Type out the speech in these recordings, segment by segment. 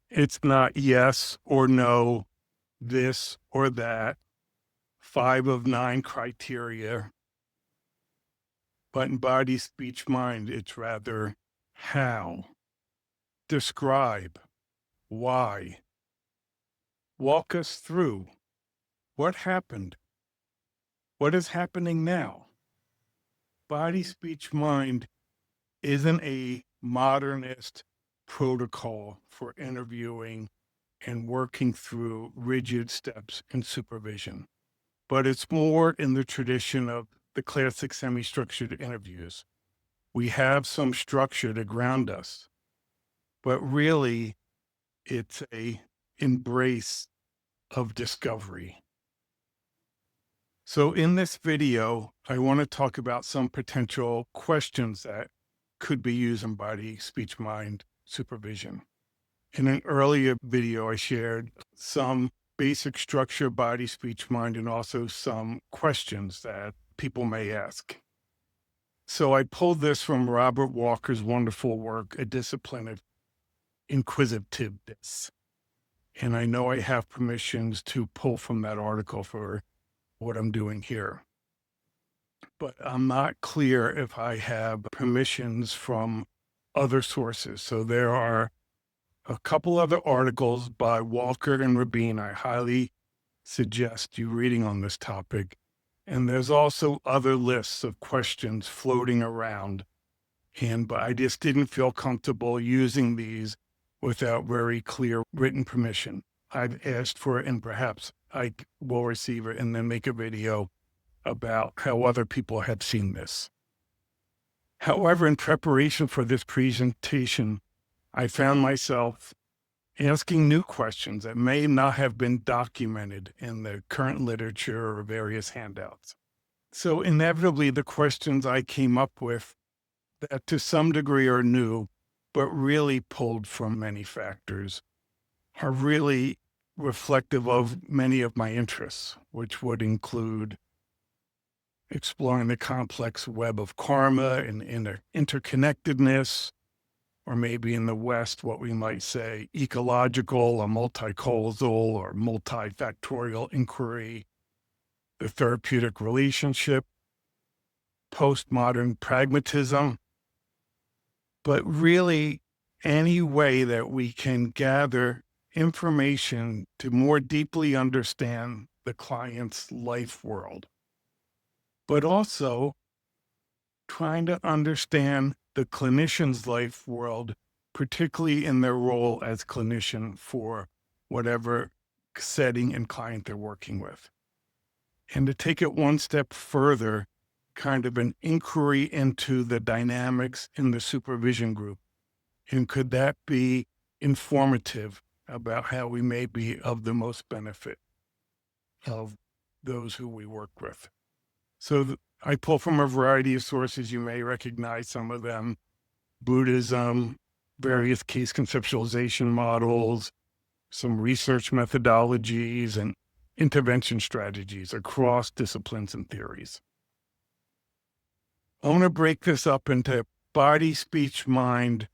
It's not yes or no, this or that, 5 of 9 criteria, but in body, speech, mind, it's rather how, describe, why, walk us through what happened, what is happening now. Body, speech, mind isn't a modernist protocol for interviewing and working through rigid steps in supervision, but it's more in the tradition of the classic semi-structured interviews. We have some structure to ground us, but really it's a embrace of discovery. So in this video, I want to talk about some potential questions that could be used in body, speech, mind supervision. In an earlier video, I shared some basic structure, body, speech, mind, and also some questions that people may ask. So I pulled this from Robert Walker's wonderful work, A Discipline of Inquisitiveness. And I know I have permissions to pull from that article for what I'm doing here. But I'm not clear if I have permissions from other sources. So there are a couple other articles by Walker and Rabin I highly suggest you reading on this topic. And there's also other lists of questions floating around. But I just didn't feel comfortable using these without very clear written permission. I've asked for it, and perhaps I will receive it and then make a video about how other people have seen this. However, in preparation for this presentation, I found myself asking new questions that may not have been documented in the current literature or various handouts. So inevitably, the questions I came up with that to some degree are new, but really pulled from many factors, are really reflective of many of my interests, which would include exploring the complex web of karma and interconnectedness, or maybe in the West, what we might say ecological, a multicausal or multifactorial inquiry, the therapeutic relationship, postmodern pragmatism, but really any way that we can gather information to more deeply understand the client's life world, but also trying to understand the clinician's life world, particularly in their role as clinician for whatever setting and client they're working with. And to take it one step further, kind of an inquiry into the dynamics in the supervision group. And could that be informative about how we may be of the most benefit of those who we work with? So I pull from a variety of sources. You may recognize some of them: Buddhism, various case conceptualization models, some research methodologies, and intervention strategies across disciplines and theories. I want to break this up into body, speech, mind,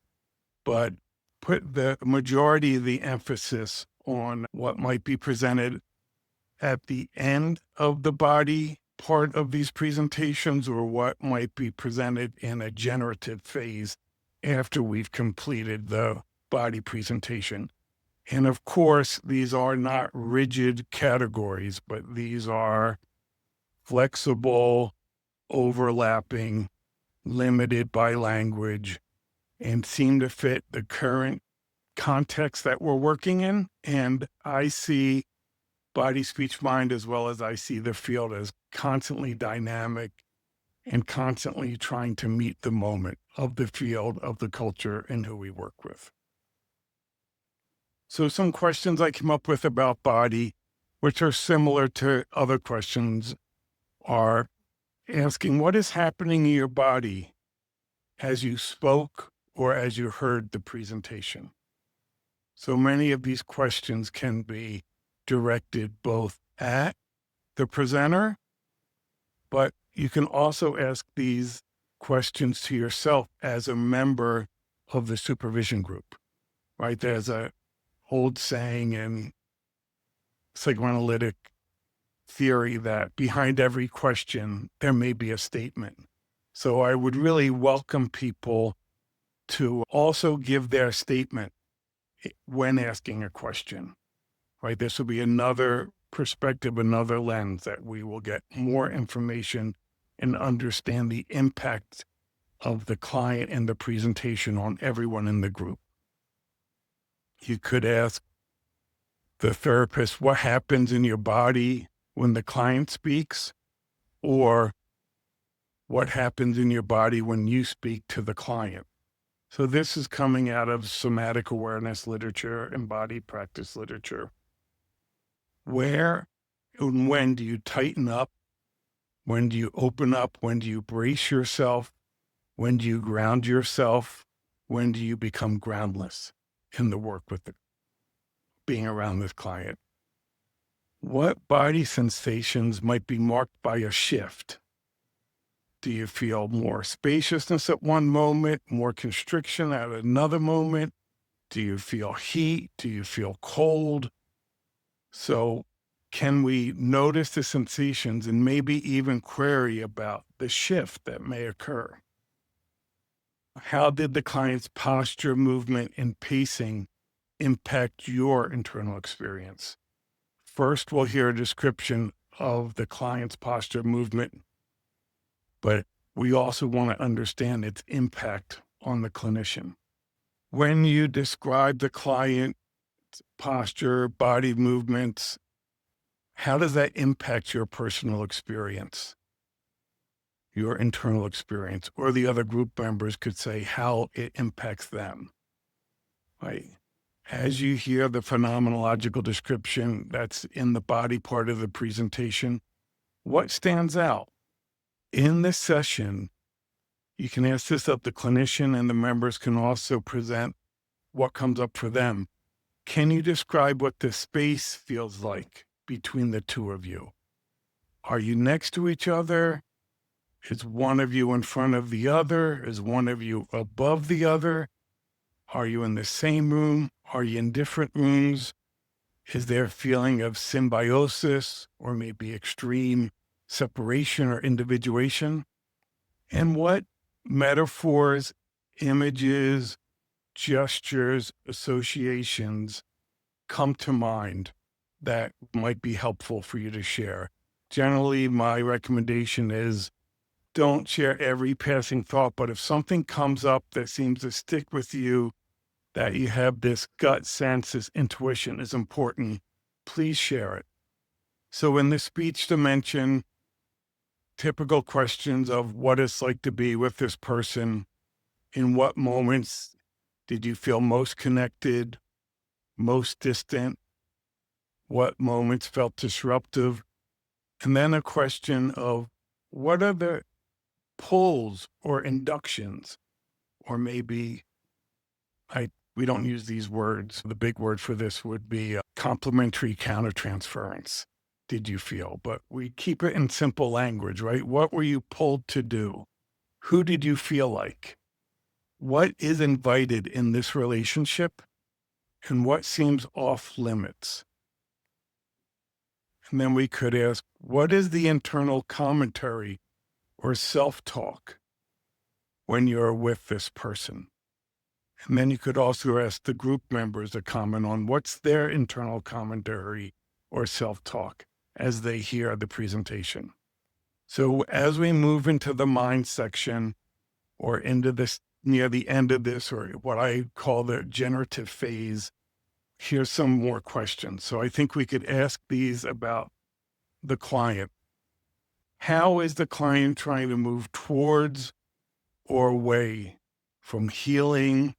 but put the majority of the emphasis on what might be presented at the end of the body part of these presentations, or what might be presented in a generative phase after we've completed the body presentation. And of course, these are not rigid categories, but these are flexible, overlapping, limited by language, and seem to fit the current context that we're working in. And I see body, speech, mind, as well as I see the field, as constantly dynamic and constantly trying to meet the moment of the field, of the culture, and who we work with. So some questions I came up with about body, which are similar to other questions, are asking what is happening in your body as you spoke or as you heard the presentation. So many of these questions can be directed both at the presenter, but you can also ask these questions to yourself as a member of the supervision group, right? There's a old saying in psychoanalytic theory that behind every question, there may be a statement. So I would really welcome people to also give their statement when asking a question, right? This will be another perspective, another lens that we will get more information and understand the impact of the client and the presentation on everyone in the group. You could ask the therapist, what happens in your body when the client speaks, or what happens in your body when you speak to the client. So this is coming out of somatic awareness literature and body practice literature. Where and when do you tighten up? When do you open up? When do you brace yourself? When do you ground yourself? When do you become groundless in the work with being around this client? What body sensations might be marked by a shift? Do you feel more spaciousness at one moment, more constriction at another moment? Do you feel heat? Do you feel cold? So can we notice the sensations and maybe even query about the shift that may occur? How did the client's posture, movement, and pacing impact your internal experience? First, we'll hear a description of the client's posture, movement, but we also want to understand its impact on the clinician. When you describe the client posture, body movements, how does that impact your personal experience, your internal experience? Or the other group members could say how it impacts them, right? As you hear the phenomenological description that's in the body part of the presentation, what stands out? In this session, you can ask this of the clinician, and the members can also present what comes up for them. Can you describe what the space feels like between the two of you? Are you next to each other? Is one of you in front of the other? Is one of you above the other? Are you in the same room? Are you in different rooms? Is there a feeling of symbiosis or maybe extreme separation or individuation? And what metaphors, images, gestures, associations come to mind that might be helpful for you to share? Generally, my recommendation is don't share every passing thought, but if something comes up that seems to stick with you, that you have this gut sense, this intuition is important, please share it. So in the speech dimension, typical questions of what it's like to be with this person, in what moments did you feel most connected, most distant, what moments felt disruptive, and then a question of what are the pulls or inductions, or maybe we don't use these words. The big word for this would be complementary countertransference. Did you feel? But we keep it in simple language, right? What were you pulled to do? Who did you feel like? What is invited in this relationship? And what seems off limits? And then we could ask, what is the internal commentary or self-talk when you're with this person? And then you could also ask the group members to comment on what's their internal commentary or self-talk as they hear the presentation. So as we move into the mind section or into this, near the end of this, or what I call the generative phase, here's some more questions. So I think we could ask these about the client. How is the client trying to move towards or away from healing,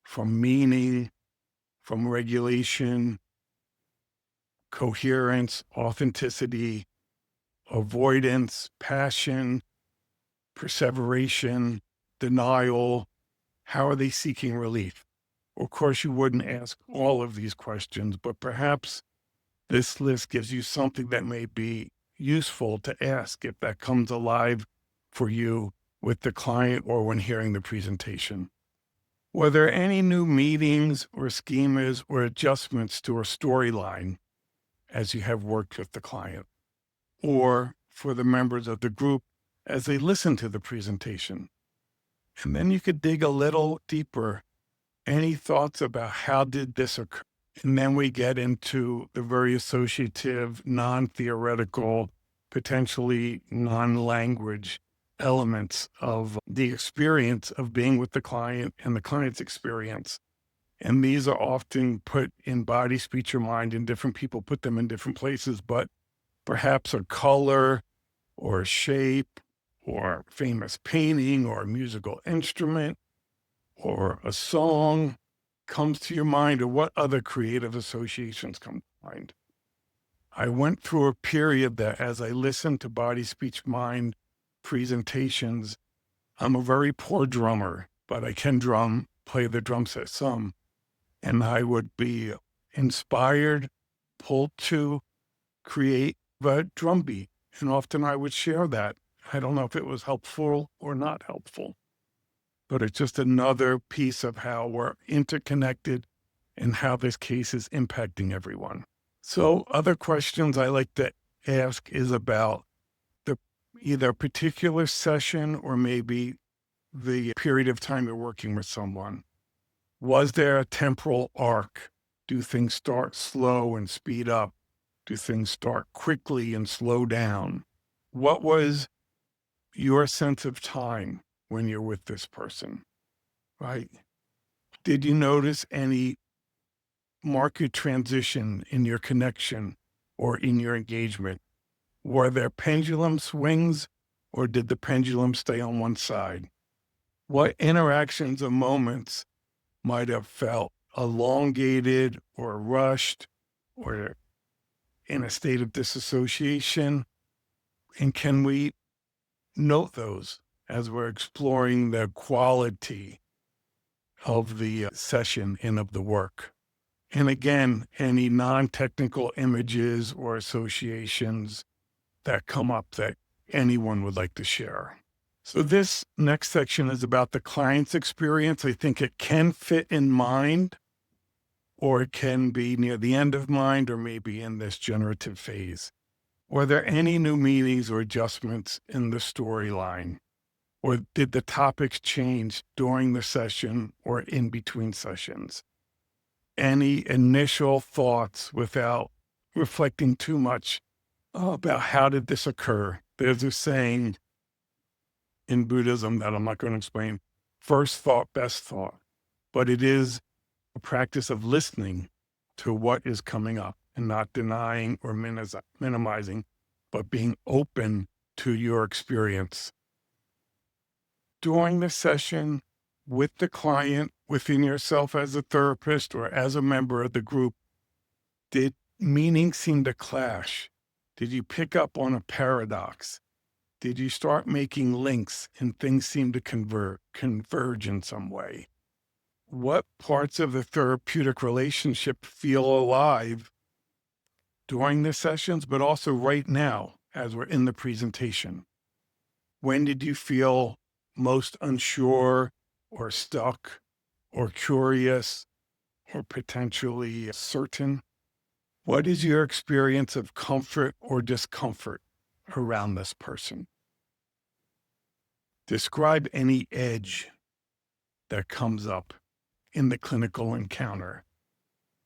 from meaning, from regulation, coherence, authenticity, avoidance, passion, perseveration, denial? How are they seeking relief? Of course, you wouldn't ask all of these questions, but perhaps this list gives you something that may be useful to ask if that comes alive for you with the client or when hearing the presentation. Were there any new meetings or schemas or adjustments to a storyline as you have worked with the client, or for the members of the group as they listen to the presentation? And then you could dig a little deeper. Any thoughts about how did this occur? And then we get into the very associative, non-theoretical, potentially non-language elements of the experience of being with the client and the client's experience. And these are often put in body, speech, or mind, and different people put them in different places, but perhaps a color or a shape or a famous painting or a musical instrument or a song comes to your mind, or what other creative associations come to mind. I went through a period that as I listened to body, speech, mind presentations, I'm a very poor drummer, but I can play the drum set some, and I would be inspired, pulled to create a drum beat. And often I would share that. I don't know if it was helpful or not helpful, but it's just another piece of how we're interconnected and how this case is impacting everyone. So other questions I like to ask is about the either a particular session or maybe the period of time you're working with someone. Was there a temporal arc? Do things start slow and speed up? Do things start quickly and slow down? What was your sense of time when you're with this person, right? Did you notice any market transition in your connection or in your engagement? Were there pendulum swings, or did the pendulum stay on one side? What interactions or moments might have felt elongated or rushed or in a state of disassociation? And can we note those as we're exploring the quality of the session and of the work? And again, any non-technical images or associations that come up that anyone would like to share. So this next section is about the client's experience. I think it can fit in mind, or it can be near the end of mind, or maybe in this generative phase. Were there any new meanings or adjustments in the storyline? Or did the topics change during the session or in between sessions? Any initial thoughts without reflecting too much about how did this occur? There's a saying in Buddhism that I'm not going to explain, first thought, best thought, but it is a practice of listening to what is coming up and not denying or minimizing, but being open to your experience. During the session with the client, within yourself as a therapist or as a member of the group, did meaning seem to clash? Did you pick up on a paradox? Did you start making links and things seem to converge in some way? What parts of the therapeutic relationship feel alive during the sessions, but also right now as we're in the presentation? When did you feel most unsure or stuck or curious or potentially certain? What is your experience of comfort or discomfort around this person? Describe any edge that comes up in the clinical encounter.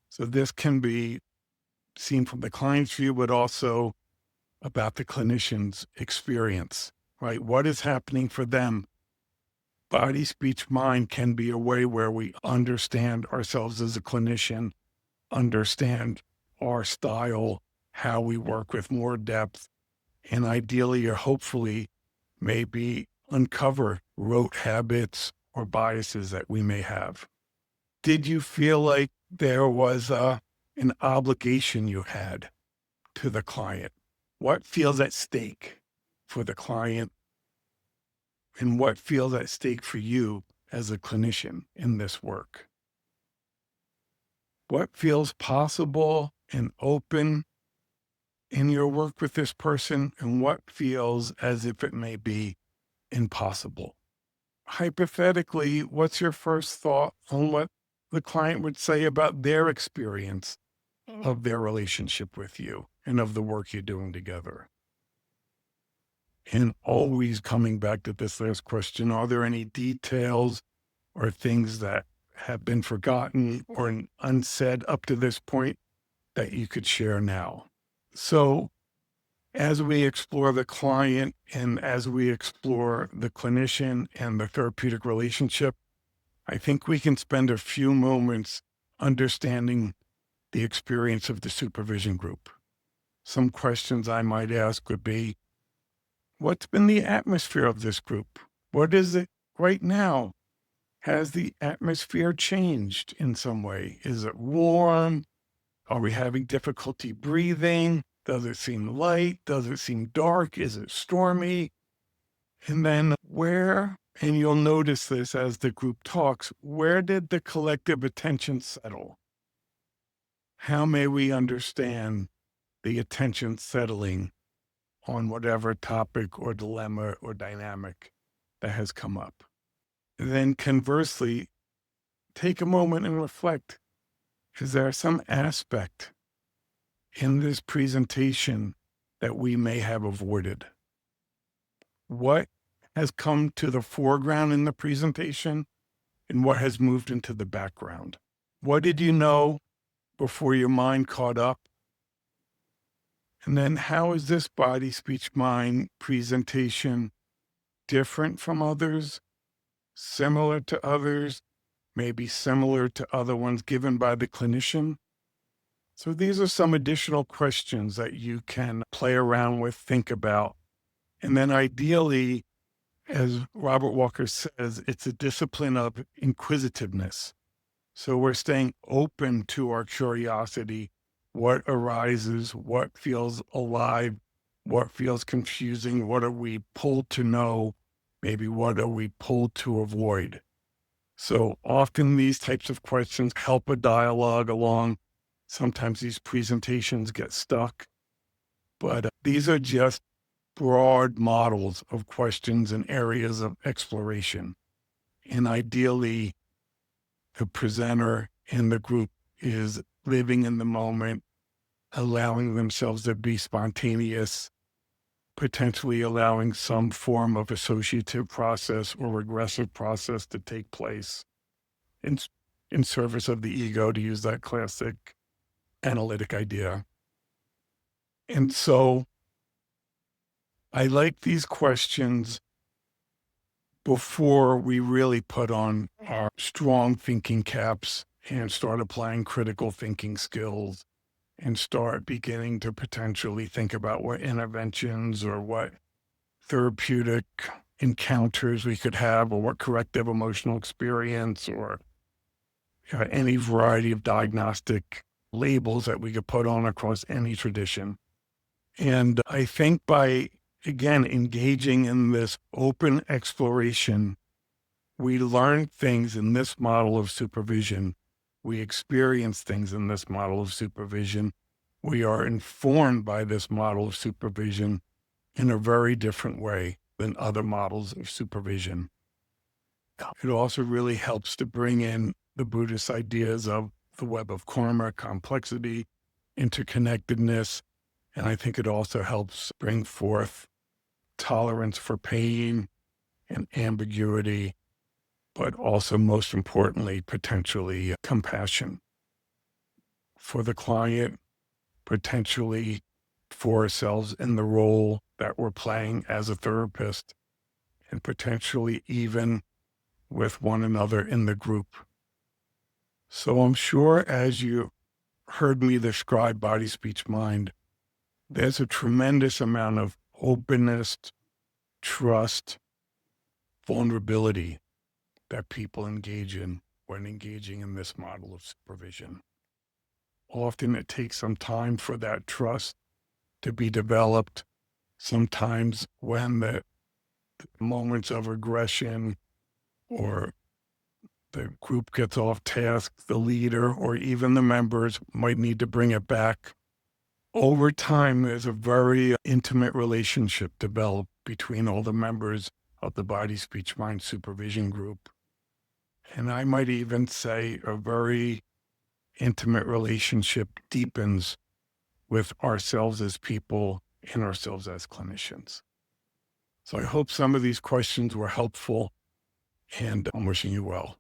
So this can be seen from the client's view, but also about the clinician's experience, right? What is happening for them? Body, speech, mind can be a way where we understand ourselves as a clinician, understand our style, how we work with more depth, and ideally or hopefully maybe uncover rote habits or biases that we may have. Did you feel like there was an obligation you had to the client? What feels at stake for the client, and what feels at stake for you as a clinician in this work? What feels possible and open in your work with this person, and what feels as if it may be impossible? hypothetically, what's your first thought on what the client would say about their experience of their relationship with you and of the work you're doing together? And always coming back to this last question, are there any details or things that have been forgotten or unsaid up to this point that you could share now? So, as we explore the client and as we explore the clinician and the therapeutic relationship, I think we can spend a few moments understanding the experience of the supervision group. Some questions I might ask would be, what's been the atmosphere of this group? What is it right now? Has the atmosphere changed in some way? Is it warm? Are we having difficulty breathing? Does it seem light? Does it seem dark? Is it stormy? And then where, and you'll notice this as the group talks, where did the collective attention settle? How may we understand the attention settling on whatever topic or dilemma or dynamic that has come up? Then conversely, take a moment and reflect. Is there some aspect in this presentation that we may have avoided? What has come to the foreground in the presentation and what has moved into the background? What did you know before your mind caught up? And then how is this body, speech, mind presentation different from others, similar to others, maybe similar to other ones given by the clinician? So these are some additional questions that you can play around with, think about. And then ideally, as Robert Walker says, it's a discipline of inquisitiveness. So we're staying open to our curiosity, what arises, what feels alive, what feels confusing, what are we pulled to know, maybe what are we pulled to avoid. So often these types of questions help a dialogue along. Sometimes these presentations get stuck, but these are just broad models of questions and areas of exploration. And ideally, the presenter in the group is living in the moment, allowing themselves to be spontaneous, potentially allowing some form of associative process or regressive process to take place in, in service of the ego, to use that classic analytic idea. And so I like these questions before we really put on our strong thinking caps and start applying critical thinking skills and start beginning to potentially think about what interventions or what therapeutic encounters we could have or what corrective emotional experience or any variety of diagnostic labels that we could put on across any tradition. And I think by, again, engaging in this open exploration, we learn things in this model of supervision. We experience things in this model of supervision. We are informed by this model of supervision in a very different way than other models of supervision. It also really helps to bring in the Buddhist ideas of the web of karma, complexity, interconnectedness, and I think it also helps bring forth tolerance for pain and ambiguity, but also, most importantly, potentially compassion for the client, potentially for ourselves in the role that we're playing as a therapist, and potentially even with one another in the group. So I'm sure as you heard me describe body, speech, mind, there's a tremendous amount of openness, trust, vulnerability that people engage in when engaging in this model of supervision. Often it takes some time for that trust to be developed. Sometimes when the moments of aggression or the group gets off task, the leader or even the members might need to bring it back. Over time, there's a very intimate relationship developed between all the members of the Body Speech Mind Supervision Group. And I might even say a very intimate relationship deepens with ourselves as people and ourselves as clinicians. So I hope some of these questions were helpful, and I'm wishing you well.